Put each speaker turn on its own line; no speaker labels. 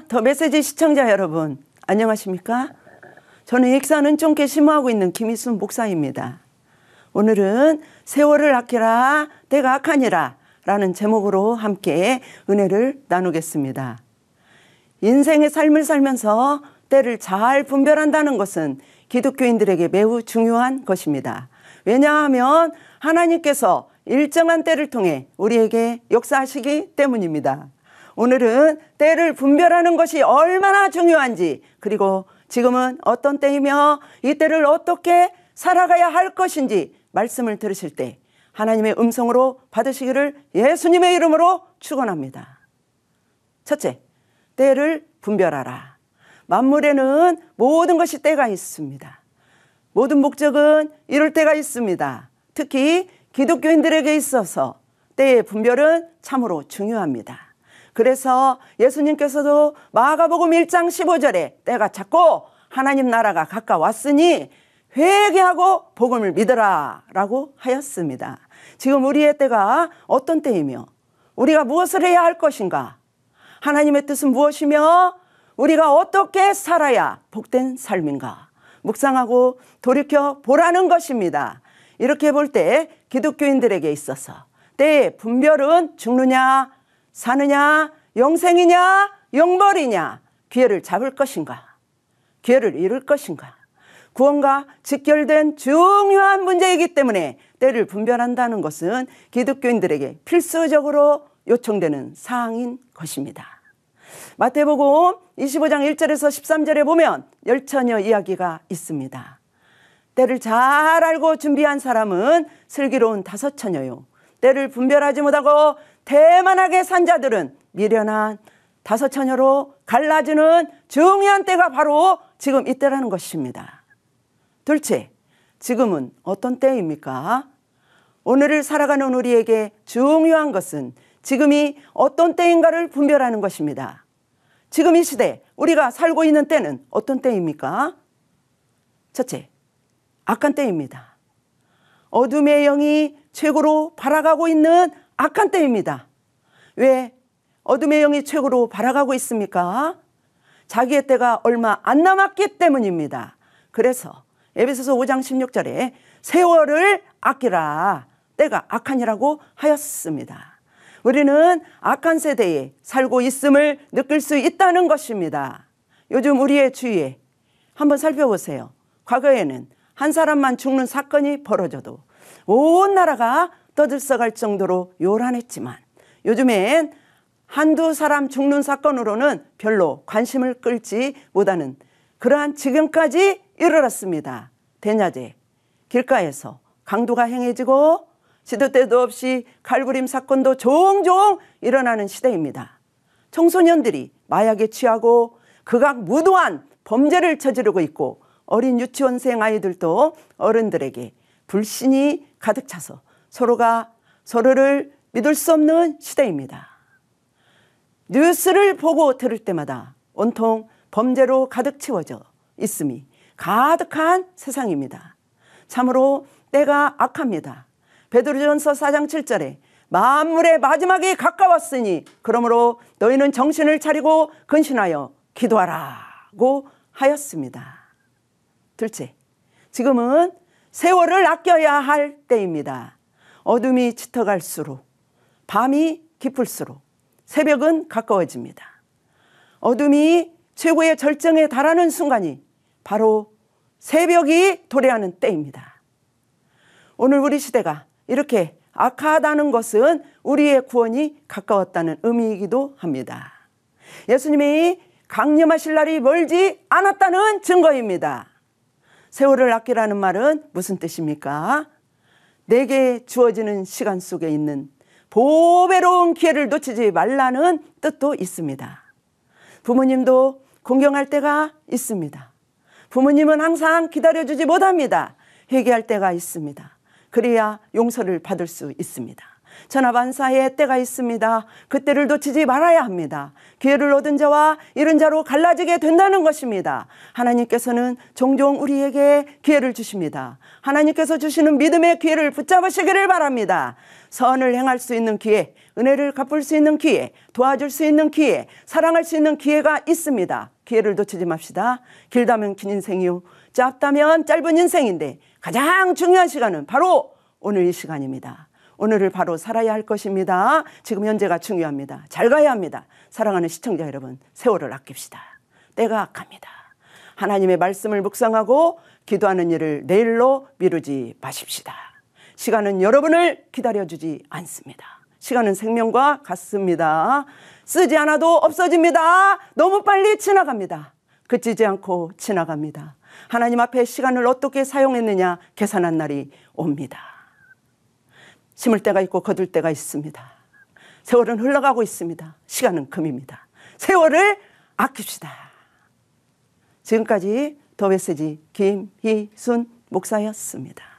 더 메시지 시청자 여러분, 안녕하십니까? 저는 익산은 쫑께 심호하고 있는 김희순 목사입니다. 오늘은 세월을 아끼라 때가 악하니라 라는 제목으로 함께 은혜를 나누겠습니다. 인생의 삶을 살면서 때를 잘 분별한다는 것은 기독교인들에게 매우 중요한 것입니다. 왜냐하면 하나님께서 일정한 때를 통해 우리에게 역사하시기 때문입니다. 오늘은 때를 분별하는 것이 얼마나 중요한지, 그리고 지금은 어떤 때이며 이 때를 어떻게 살아가야 할 것인지 말씀을 들으실 때 하나님의 음성으로 받으시기를 예수님의 이름으로 축원합니다. 첫째, 때를 분별하라. 만물에는 모든 것이 때가 있습니다. 모든 목적은 이룰 때가 있습니다. 특히 기독교인들에게 있어서 때의 분별은 참으로 중요합니다. 그래서 예수님께서도 마가복음 1장 15절에 때가 찼고 하나님 나라가 가까웠으니 회개하고 복음을 믿으라 라고 하였습니다. 지금 우리의 때가 어떤 때이며 우리가 무엇을 해야 할 것인가, 하나님의 뜻은 무엇이며 우리가 어떻게 살아야 복된 삶인가 묵상하고 돌이켜 보라는 것입니다. 이렇게 볼 때 기독교인들에게 있어서 때의 분별은 죽느냐 사느냐, 영생이냐, 영벌이냐, 기회를 잡을 것인가, 기회를 잃을 것인가, 구원과 직결된 중요한 문제이기 때문에 때를 분별한다는 것은 기독교인들에게 필수적으로 요청되는 사항인 것입니다. 마태복음 25장 1절에서 13절에 보면 열처녀 이야기가 있습니다. 때를 잘 알고 준비한 사람은 슬기로운 다섯 처녀요, 때를 분별하지 못하고 태만하게 산 자들은 미련한 다섯 처녀로 갈라지는 중요한 때가 바로 지금 이때라는 것입니다. 둘째, 지금은 어떤 때입니까? 오늘을 살아가는 우리에게 중요한 것은 지금이 어떤 때인가를 분별하는 것입니다. 지금 이 시대 우리가 살고 있는 때는 어떤 때입니까? 첫째, 악한 때입니다. 어둠의 영이 최고로 발아가고 있는 악한 때입니다. 왜 어둠의 영이 최고로 발아가고 있습니까? 자기의 때가 얼마 안 남았기 때문입니다. 그래서 에베소서 5장 16절에 세월을 아끼라, 때가 악하니라고 하였습니다. 우리는 악한 세대에 살고 있음을 느낄 수 있다는 것입니다. 요즘 우리의 주위에 한번 살펴보세요. 과거에는 한 사람만 죽는 사건이 벌어져도 온 나라가 떠들썩할 정도로 요란했지만 요즘엔 한두 사람 죽는 사건으로는 별로 관심을 끌지 못하는 그러한 지경까지 이르렀습니다. 대낮에 길가에서 강도가 행해지고 시도 때도 없이 칼부림 사건도 종종 일어나는 시대입니다. 청소년들이 마약에 취하고 극악무도한 범죄를 저지르고 있고 어린 유치원생 아이들도 어른들에게 불신이 가득 차서 서로가 서로를 믿을 수 없는 시대입니다. 뉴스를 보고 들을 때마다 온통 범죄로 가득 채워져 있음이 가득한 세상입니다. 참으로 때가 악합니다. 베드로전서 4장 7절에 만물의 마지막이 가까웠으니 그러므로 너희는 정신을 차리고 근신하여 기도하라고 하였습니다. 둘째, 지금은 세월을 아껴야 할 때입니다. 어둠이 짙어갈수록 밤이 깊을수록 새벽은 가까워집니다. 어둠이 최고의 절정에 달하는 순간이 바로 새벽이 도래하는 때입니다. 오늘 우리 시대가 이렇게 악하다는 것은 우리의 구원이 가까웠다는 의미이기도 합니다. 예수님이 강림하실 날이 멀지 않았다는 증거입니다. 세월을 아끼라는 말은 무슨 뜻입니까? 내게 주어지는 시간 속에 있는 보배로운 기회를 놓치지 말라는 뜻도 있습니다. 부모님도 공경할 때가 있습니다. 부모님은 항상 기다려주지 못합니다. 회개할 때가 있습니다. 그래야 용서를 받을 수 있습니다. 천하반사의 때가 있습니다. 그 때를 놓치지 말아야 합니다. 기회를 얻은 자와 잃은 자로 갈라지게 된다는 것입니다. 하나님께서는 종종 우리에게 기회를 주십니다. 하나님께서 주시는 믿음의 기회를 붙잡으시기를 바랍니다. 선을 행할 수 있는 기회, 은혜를 갚을 수 있는 기회, 도와줄 수 있는 기회, 사랑할 수 있는 기회가 있습니다. 기회를 놓치지 맙시다. 길다면 긴 인생이요, 짧다면 짧은 인생인데 가장 중요한 시간은 바로 오늘 이 시간입니다. 오늘을 바로 살아야 할 것입니다. 지금 현재가 중요합니다. 잘 가야 합니다. 사랑하는 시청자 여러분, 세월을 아낍시다. 때가 악합니다. 하나님의 말씀을 묵상하고 기도하는 일을 내일로 미루지 마십시다. 시간은 여러분을 기다려주지 않습니다. 시간은 생명과 같습니다. 쓰지 않아도 없어집니다. 너무 빨리 지나갑니다. 그치지 않고 지나갑니다. 하나님 앞에 시간을 어떻게 사용했느냐 계산한 날이 옵니다. 심을 때가 있고 거둘 때가 있습니다. 세월은 흘러가고 있습니다. 시간은 금입니다. 세월을 아낍시다. 지금까지 더 메시지 김희순 목사였습니다.